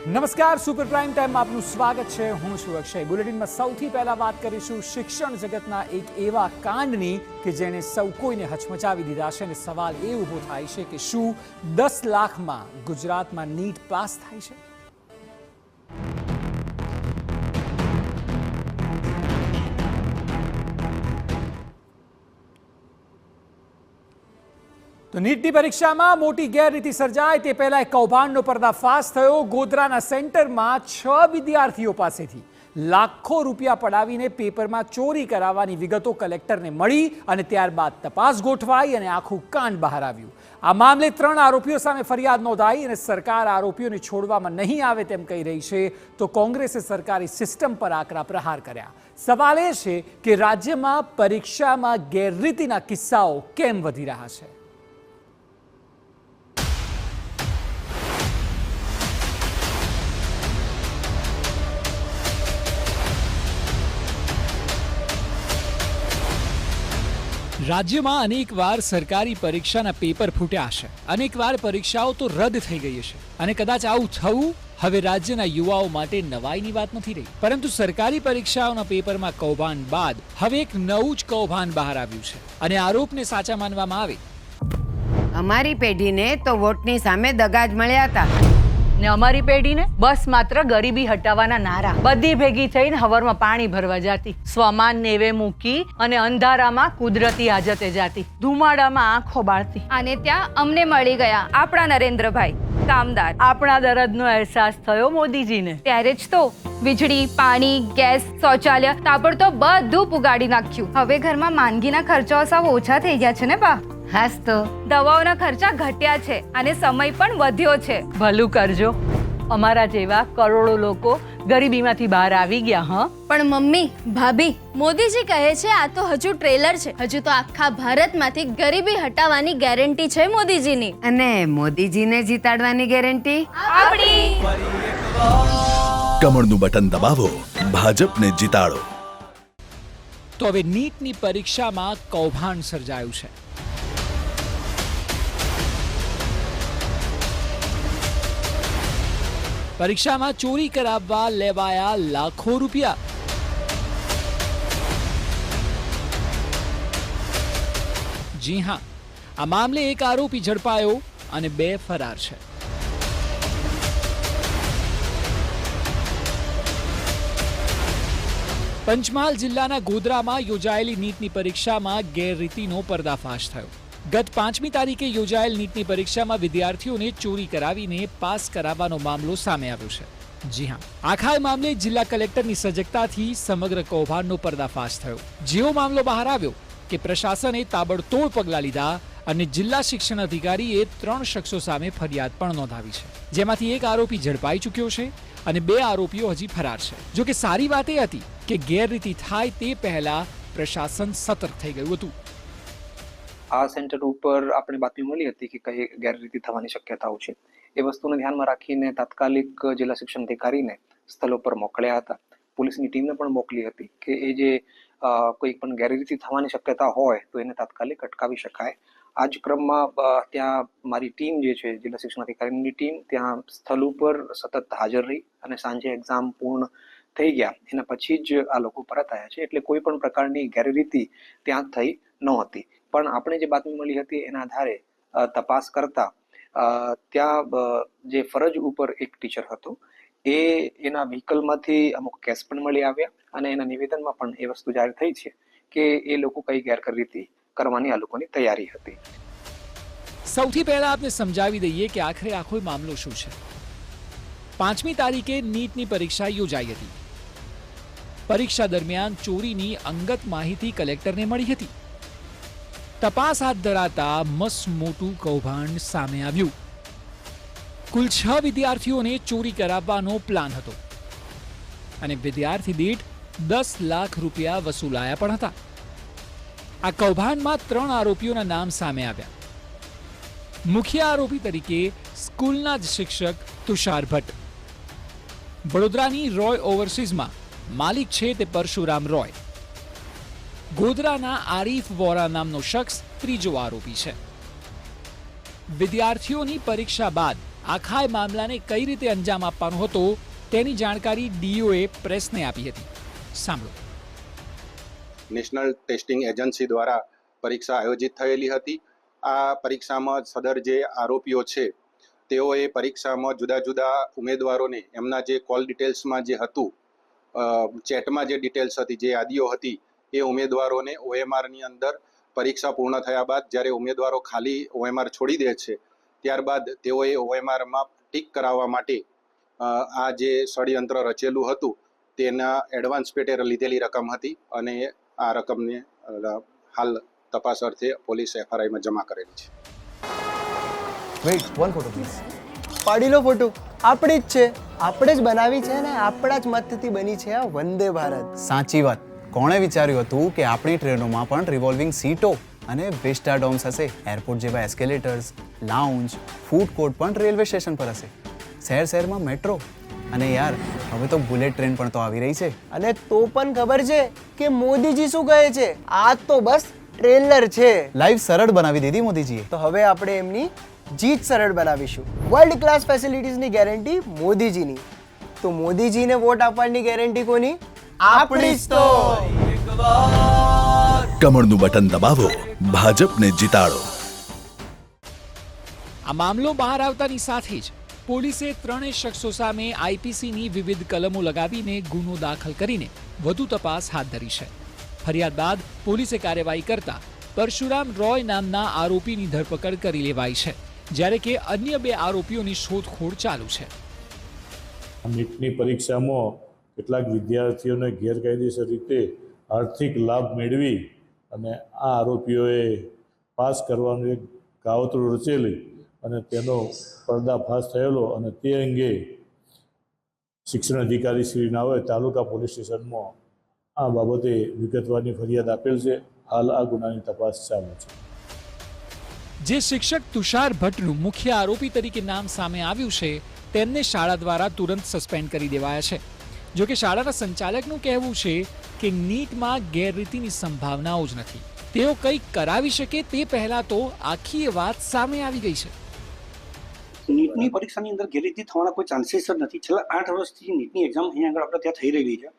નમસ્કાર, super prime ટાઈમમાં આપનું સ્વાગત છે. હું છું અક્ષય. બુલેટિનમાં સૌથી પહેલા વાત કરીશું શિક્ષણ જગતના એક એવા કાંડની કે જેણે સૌ કોઈને હચમચાવી દીધા છે અને સવાલ એ ઊભો થાય છે કે શું 10 લાખમાં ગુજરાતમાં નીટ પાસ થાય છે? તો નીટની પરીક્ષામાં મોટી ગેરરીતિ સર્જાય તે પહેલા એક કૌભાંડનો પર્દાફાશ થયો. ગોધરાના સેન્ટરમાં 6 વિદ્યાર્થીઓ પાસેથી લાખો રૂપિયા પડાવીને પેપરમાં ચોરી કરાવવાની વિગતો કલેક્ટરને મળી અને ત્યારબાદ તપાસ ગોઠવાઈ અને આખું કાંડ બહાર આવ્યું. આ મામલે 3 આરોપીઓ સામે ફરિયાદ નોંધાઈ અને સરકાર આરોપીઓને છોડવામાં નહીં આવે તેમ કહી રહી છે. તો કોંગ્રેસે સરકારી સિસ્ટમ પર આકરા પ્રહાર કર્યા. સવાલ એ છે કે રાજ્યમાં પરીક્ષામાં ગેરરીતિના કિસ્સાઓ કેમ વધી રહ્યા છે? રાજ્યમાં અનેકવાર સરકારી પરીક્ષાના પેપર ફૂટ્યા છે. અનેકવાર પરીક્ષાઓ તો રદ થઈ ગઈ છે અને કદાચ આવું થવું હવે રાજ્યના યુવાઓ માટે નવાઈની વાત નથી રહી. પરંતુ સરકારી પરીક્ષાઓના પેપરમાં કૌભાંડ બાદ હવે એક નવું જ કૌભાંડ બહાર આવ્યું છે અને આરોપને સાચા માનવામાં આવે. અમારી પેઢીને તો વોટની સામે દગા જ મળ્યા હતા ને અમારી પેઢીને બસ માત્ર ગરીબી હટાવવાના નારા. બધી ભેગી થઈને હવારમાં પાણી ભરવા જાતી, સ્વમાન નેવે મૂકી અને અંધારામાં કુદરતી હાજતે જાતી, ધુમાડામાં આંખો બાળતી. અને ત્યાં અમને મળી ગયા આપણા નરેન્દ્રભાઈ કામદાર. આપણા દર્દનો અહેસાસ થયો મોદીજીને. ત્યારે જ તો વીજળી, પાણી, ગેસ, શૌચાલય તાબડતોબ બધું પુગાડી નાખ્યું. હવે ઘરમાં માંદગીના ખર્ચાઓ સાવ ઓછા થઈ ગયા છે ને બા? હાસ તો દવાઓના ખર્ચા ઘટ્યા છે અને સમય પણ વધ્યો છે. ભલું કરજો, અમારા જેવા કરોડો લોકો ગરીબીમાંથી બહાર આવી ગયા. હા, પણ મમ્મી, ભાભી, મોદીજી કહે છે આ તો હજુ ટ્રેલર છે. હજુ તો આખા ભારતમાંથી ગરીબી હટાવવાની ગેરંટી છે મોદીજીની. અને મોદીજીને જીતાડવાની ગેરંટી આપણી. કમળનું બટન દબાવો, ભાજપને જીતાડો. તો હવે નીટની પરીક્ષામાં કૌભાંડ સર્જાયું છે. પરીક્ષામાં ચોરી કરાવવા લેવાયા લાખો રૂપિયા. જી હા, આ મામલે એક આરોપી ઝડપાયો અને 2 ફરાર છે. પંચમહાલ જિલ્લાના ગોધરામાં યોજાયેલી નીટની પરીક્ષામાં ગેરરીતિનો પર્દાફાશ થયો. ગત 5મી તારીખે યોજાયેલ નીટની પરીક્ષામાં વિદ્યાર્થીઓને ચોરી કરાવીને પાસ કરાવવાનો મામલો સામે આવ્યો છે. જી હા, આખા મામલે જિલ્લા કલેક્ટરની સજગતાથી સમગ્ર કૌભાંડનો પર્દાફાશ થયો. જેવો મામલો બહાર આવ્યો કે પ્રશાસને તાબડતોડ પગલાં લીધા અને જિલ્લા શિક્ષણ અધિકારીએ 3 શખ્સો સામે ફરિયાદ પણ નોંધાવી છે. જેમાંથી એક આરોપી ઝડપાઈ ચૂક્યો છે અને 2 આરોપીઓ હજી ફરાર છે. જો કે સારી વાત એ હતી કે ગેરરીતિ થાય તે પહેલા પ્રશાસન સતર્ક થઈ ગયું હતું. આ સેન્ટર ઉપર આપણે બાતમી મળી હતી કે કઈ ગેરરીતિ થવાની શક્યતાઓ છે. એ વસ્તુને ધ્યાનમાં રાખીને તાત્કાલિક જિલ્લા શિક્ષણ અધિકારીને સ્થળો પર મોકલ્યા હતા. પોલીસની ટીમને પણ મોકલી હતી કે એ જે કોઈ પણ ગેરરીતિ થવાની શક્યતા હોય તો એને તાત્કાલિક અટકાવી શકાય. આ જ ક્રમમાં ત્યાં મારી ટીમ જે છે, જિલ્લા શિક્ષણ અધિકારીની ટીમ ત્યાં સ્થળ ઉપર સતત હાજર રહી અને સાંજે એક્ઝામ પૂર્ણ થઈ ગયા એના પછી જ આ લોકો પરત આવ્યા છે. એટલે કોઈ પણ પ્રકારની ગેરરીતિ ત્યાં થઈ નહોતી. પણ આપણે જે બાતમી મળી હતી એના આધારે તપાસ કરતા ત્યાં જે ફરજ ઉપર એક ટીચર હતો એ એના વ્હીકલમાંથી અમુક કેસ પણ મળી આવ્યા અને એના નિવેદનમાં પણ એ વસ્તુ જાહેર થઈ છે કે એ લોકો કઈ ગેરરીતિ કરવાની આ લોકોની તૈયારી હતી. સૌથી પહેલા આપણે સમજાવી દઈએ કે આખરે આખો મામલો શું છે. 5મી તારીખે નીટની પરીક્ષા યોજાઈ હતી. પરીક્ષા દરમિયાન ચોરીની અંગત માહિતી કલેક્ટરને મળી હતી. તપાસ હાથ ધરાતા મસ્ત મોટું કૌભાંડ સામે આવ્યું. કુલ 6 વિદ્યાર્થીઓને ચોરી કરાવવાનો પ્લાન હતો અને વિદ્યાર્થી દીઠ 10 લાખ રૂપિયા વસૂલાયા પણ હતા. આ કૌભાંડમાં 3 આરોપીઓના નામ સામે આવ્યા. મુખ્ય આરોપી તરીકે સ્કૂલના જ શિક્ષક તુષાર ભટ્ટ. વડોદરાની રોય ઓવરસીઝમાં માલિક છે તે પરશુરામ રોય. ગોધરાના આરીફ વોરા નામનો શખ્સ ત્રીજો આરોપી છે. વિદ્યાર્થીઓની પરીક્ષા બાદ આખા મામલાને કઈ રીતે અંજામ આપવાનો હતો તેની જાણકારી ડીઓએ પ્રેસને આપી હતી. સાંભળો. નેશનલ ટેસ્ટિંગ એજન્સી દ્વારા પરીક્ષા આયોજિત થયેલી હતી. આ પરીક્ષામાં સદર જે આરોપીઓ છે તેઓએ પરીક્ષામાં જુદા જુદા ઉમેદવારોને એમના જે કોલ ડિટેલ્સમાં જે હતું, ચેટમાં જે ડિટેલ્સ હતી, જે યાદીઓ હતી, એ ઉમેદવારોને OMRની અંદર પરીક્ષા પૂર્ણ થયા બાદ જ્યારે ઉમેદવારો ખાલી OMR છોડી દે છે ત્યારબાદ તેઓએ OMRમાં ટીક કરાવવા માટે આ જે ષડયંત્ર રચેલું હતું તેના એડવાન્સ પેટે લીધેલી રકમ હતી અને આ રકમને હાલ તપાસ અર્થે પોલીસ FRIમાં જમા કરેલી છે. Wait, one photo please. પાડી લો ફોટો. આપણી જ છે, આપણે જ બનાવી છે ને આપણા જ મતથી બની છે આ વંદે ભારત. સાચી વાત. કોણે વિચાર્યું હતું કે આપણી ટ્રેનોમાં પણ રિવોલ્વિંગ સીટો અને વિસ્ટા ડોમ્સ હશે, એરપોર્ટ જેવા એસ્કેલેટર્સ, લાઉન્જ, ફૂડ કોર્ટ પણ રેલવે સ્ટેશન પર હશે, શહેર શહેરમાં મેટ્રો, અને યાર હવે તો બુલેટ ટ્રેન પણ તો આવી રહી છે. અને તો પણ ખબર છે કે મોદીજી શું કહે છે? આ તો બસ ટ્રેલર છે. લાઈફ સરળ બનાવી દીધી મોદીજીએ. તો હવે આપણે એમની જીત સરળ બનાવીશું. વર્લ્ડ ક્લાસ ફેસિલિટીઝની ગેરંટી મોદીજીની. તો મોદીજીને વોટ આપવાની ગેરંટી કોની? આપણી જ તો. કમળનું બટન દબાવો, ભાજપને જીતાડો. આ મામલો બહાર આવતાની સાથે જ પોલીસે ત્રણેય શખ્સો સામે IPCની વિવિધ કલમો લગાવીને ગુનો દાખલ કરીને વધુ તપાસ હાથ ધરી છે. ફરિયાદ બાદ પોલીસે કાર્યવાહી કરતા પરશુરામ રોય નામના આરોપીની ધરપકડ કરી લેવાઈ છે, જ્યારે કે અન્ય 2 આરોપીઓની શોધખોળ ચાલુ છે. નીટની પરીક્ષામાં કેટલાક વિદ્યાર્થીઓને ગેરકાયદેસર રીતે આર્થિક લાભ મેળવી અને આ આરોપીઓએ પાસ કરવાનું એક કાવતરું રચેલી અને તેનો પર્દાફાશ થયેલો અને તે અંગે શિક્ષણ અધિકારી શ્રી નાઓએ તાલુકા પોલીસ સ્ટેશનમાં આ બાબતે વિગતવારની ફરિયાદ આપેલ છે. હાલ આ ગુનાની તપાસ ચાલુ છે. જે શિક્ષક તુષાર ભટ્ટનું મુખ્ય આરોપી તરીકે નામ સામે આવ્યું છે તેમને શાળા દ્વારા તુરંત સસ્પેન્ડ કરી દેવાયા છે. જો કે શાળાના સંચાલકનું કહેવું છે કે નીટમાં ગેરરીતિની સંભાવનાઓ જ નથી. તેઓ કંઈક કરાવી શકે તે પહેલા તો આખી વાત સામે આવી ગઈ છે. નીટની પરીક્ષાની અંદર ગેરરીતિ થવાના કોઈ ચાન્સીસ જ નથી. છેલ્લા 8 વર્ષથી નીટની એક્ઝામ અહીંયા આગળ આપણે ત્યાં થઈ રહી છે.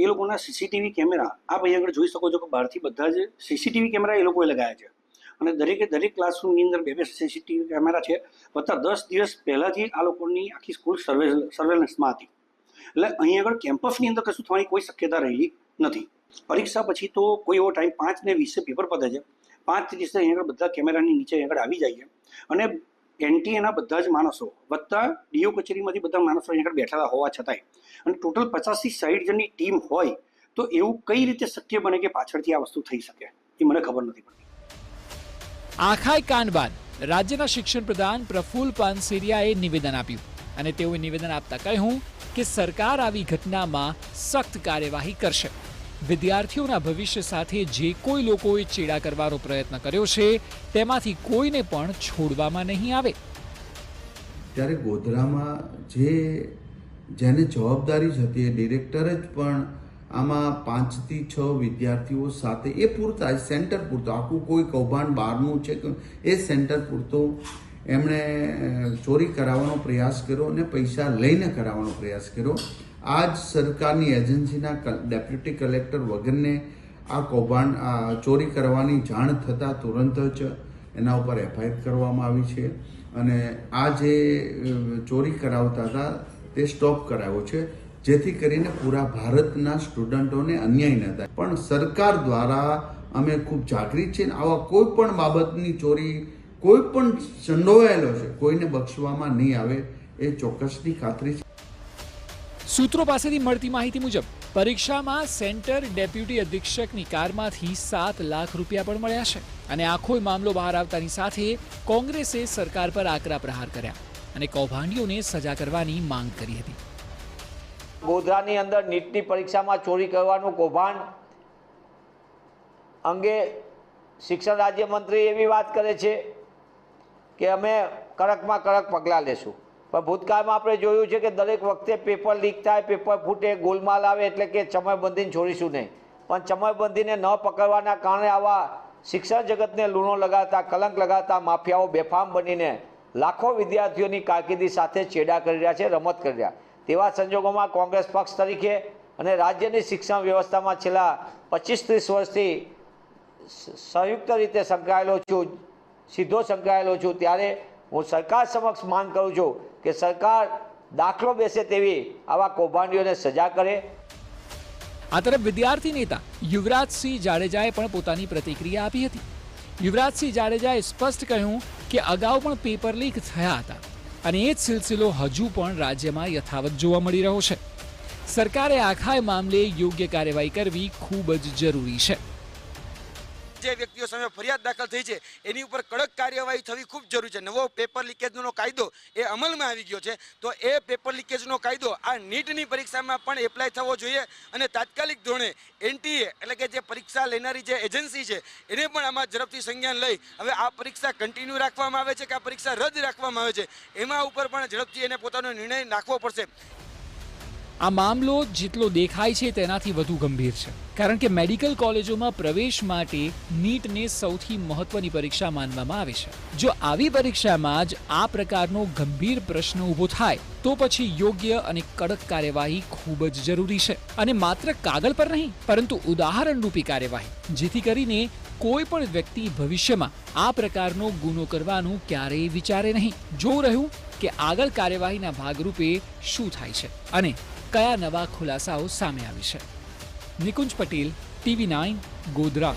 એ લોકોના CCTV કેમેરા આપ અહીંયા આગળ જોઈ શકો છો કે બહારથી બધા જ CCTV કેમેરા એ લોકોએ લગાવ્યા છે અને દરેક ક્લાસરૂમની અંદર 2 CCTV કેમેરા છે. વત્તા 10 દિવસ પહેલાંથી આ લોકોની આખી સ્કૂલ સર્વેલન્સમાં હતી. એટલે અહીંયા આગળ કેમ્પસની અંદર કશું થવાની કોઈ શક્યતા રહેલી નથી. પરીક્ષા પછી તો કોઈ એવો ટાઈમ 5:20 પેપર પતે છે. 5:30 અહીંયા આગળ બધા કેમેરાની નીચે આગળ આવી જાય છે અને NTAના બધા જ માણસો વત્તા DO કચેરીમાંથી બધા માણસો અહીંયા આગળ બેઠેલા હોવા છતાંય અને ટોટલ 50 થી 60 જણની ટીમ હોય તો એવું કઈ રીતે શક્ય બને કે પાછળથી આ વસ્તુ થઈ શકે એ મને ખબર નથી પડતી. આખાય કાંડ બાદ રાજ્યના શિક્ષણ પ્રધાન પ્રફુલ્લ પાનસેરિયાએ નિવેદન આપ્યું અને તેઓએ નિવેદન આપતા કહ્યું કે સરકાર આવી ઘટનામાં સખ્ત કાર્યવાહી કરશે. વિદ્યાર્થીઓના ભવિષ્ય સાથે જે કોઈ લોકોએ ચેડા કરવાનો પ્રયત્ન કર્યો છે તેમાંથી કોઈને પણ છોડવામાં નહીં આવે. ત્યારે ગોધરામાં જેને જવાબદારી જ હતી એ ડિરેક્ટર જ પણ આમાં 5 થી 6 વિદ્યાર્થીઓ સાથે એ પૂરતા સેન્ટર પૂરતો આખું કોઈ કૌભાંડ બહારનું છે એ સેન્ટર પૂરતો એમણે ચોરી કરાવવાનો પ્રયાસ કર્યો અને પૈસા લઈને કરાવવાનો પ્રયાસ કર્યો. આ જ સરકારની એજન્સીના ડેપ્યુટી કલેક્ટર વગરને આ કૌભાંડ ચોરી કરવાની જાણ થતાં તુરંત જ એના ઉપર FIR કરવામાં આવી છે અને આ જે ચોરી કરાવતા હતા તે સ્ટોપ કરાવ્યો છે જેથી કરીને પૂરા ભારતના સ્ટુડન્ટોને અન્યાય ન થાય. પણ સરકાર દ્વારા અમે ખૂબ જાગૃત છીએ. આવા કોઈ પણ બાબતની ચોરી કોઈ પણ સંડોવાયેલો છે કોઈને બક્ષવામાં નહીં આવે એ ચોક્કસની ખાતરી છે. સૂત્રો પાસેથી મળતી માહિતી મુજબ પરીક્ષામાં સેન્ટર ડેપ્યુટી અધિક્ષકની કારમાંથી 7 લાખ રૂપિયા પણ મળ્યા છે અને આખો મામલો બહાર આવતાની સાથે કોંગ્રેસે સરકાર પર આકરા પ્રહાર કર્યા અને કૌભાંડીઓને સજા કરવાની માંગ કરી હતી. ગોધરાની અંદર નીટની પરીક્ષામાં ચોરી કરવાનું કૌભાંડ અંગે શિક્ષણ રાજ્યમંત્રી એવી વાત કરે છે કે અમે કડકમાં કડક પગલાં લેશું. પણ ભૂતકાળમાં આપણે જોયું છે કે દરેક વખતે પેપર લીક થાય, પેપર ફૂટે, ગોલમાલ આવે એટલે કે સમયબંધીને છોડીશું નહીં. પણ સમયબંધીને ન પકડવાના કારણે આવા શિક્ષણ જગતને લૂણો લગાવતા, કલંક લગાવતા માફિયાઓ બેફામ બનીને લાખો વિદ્યાર્થીઓની કારકિર્દી સાથે ચેડા કરી રહ્યા છે, રમત કરી રહ્યા. તેવા સંજોગોમાં કોંગ્રેસ પક્ષ તરીકે અને રાજ્યની શિક્ષણ વ્યવસ્થામાં છેલ્લા 25-30 વર્ષથી સંયુક્ત રીતે સંકળાયેલો છું, સીધો સંકળાયેલો છું, ત્યારે હું સરકાર સમક્ષ માંગ કરું છું કે સરકાર દાખલો બેસે તેવી આવા કૌભાંડીઓને સજા કરે. આ તરફ વિદ્યાર્થી નેતા યુવરાજસિંહ જાડેજાએ પણ પોતાની પ્રતિક્રિયા આપી હતી. યુવરાજસિંહ જાડેજાએ સ્પષ્ટ કહ્યું કે અગાઉ પણ પેપર લીક થયા હતા અને એ જ સિલસિલો હજુ પણ રાજ્યમાં યથાવત જોવા મળી રહ્યો છે. સરકારે આખા મામલે યોગ્ય કાર્યવાહી કરવી ખૂબ જ જરૂરી છે. જે વ્યક્તિઓ સામે ફરિયાદ દાખલ થઈ છે એની ઉપર કડક કાર્યવાહી થવી ખૂબ જરૂરી છે. નવો પેપર લીકેજનો કાયદો એ અમલમાં આવી ગયો છે, તો એ પેપર લીકેજનો કાયદો આ નીટની પરીક્ષામાં પણ એપ્લાય થવો જોઈએ અને તાત્કાલિક ધોરણે NTA એટલે કે જે પરીક્ષા લેનારી જે એજન્સી છે એને પણ આમાં ઝડપથી સંજ્ઞાન લઈ હવે આ પરીક્ષા કન્ટિન્યુ રાખવામાં આવે છે કે આ પરીક્ષા રદ રાખવામાં આવે છે એમાં ઉપર પણ ઝડપથી એને પોતાનો નિર્ણય નાખવો પડશે. આ મામલો જેટલો દેખાય છે તેનાથી વધુ ગંભીર છે, કારણ કે મેડિકલ કોલેજોમાં પ્રવેશ માટે નીટને સૌથી મહત્વની પરીક્ષા માનવામાં આવે છે. જો આવી પરીક્ષામાં જ આ પ્રકારનો ગંભીર પ્રશ્ન ઊભો થાય તો પછી યોગ્ય અને કડક કાર્યવાહી ખૂબ જ જરૂરી છે, અને માત્ર કાગળ પર નહીં પરંતુ ઉદાહરણરૂપી કાર્યવાહી, જેથી કરીને કોઈ પણ વ્યક્તિ ભવિષ્યમાં આ પ્રકારનો ગુનો કરવાનું ક્યારેય વિચારે નહીં. જોવું રહ્યું કે આગળ કાર્યવાહીના ભાગરૂપે શું થાય છે અને કયા નવા ખુલાસાઓ સામે આવી છે. નિકુંજ પટેલ, TV9, ગોધરા.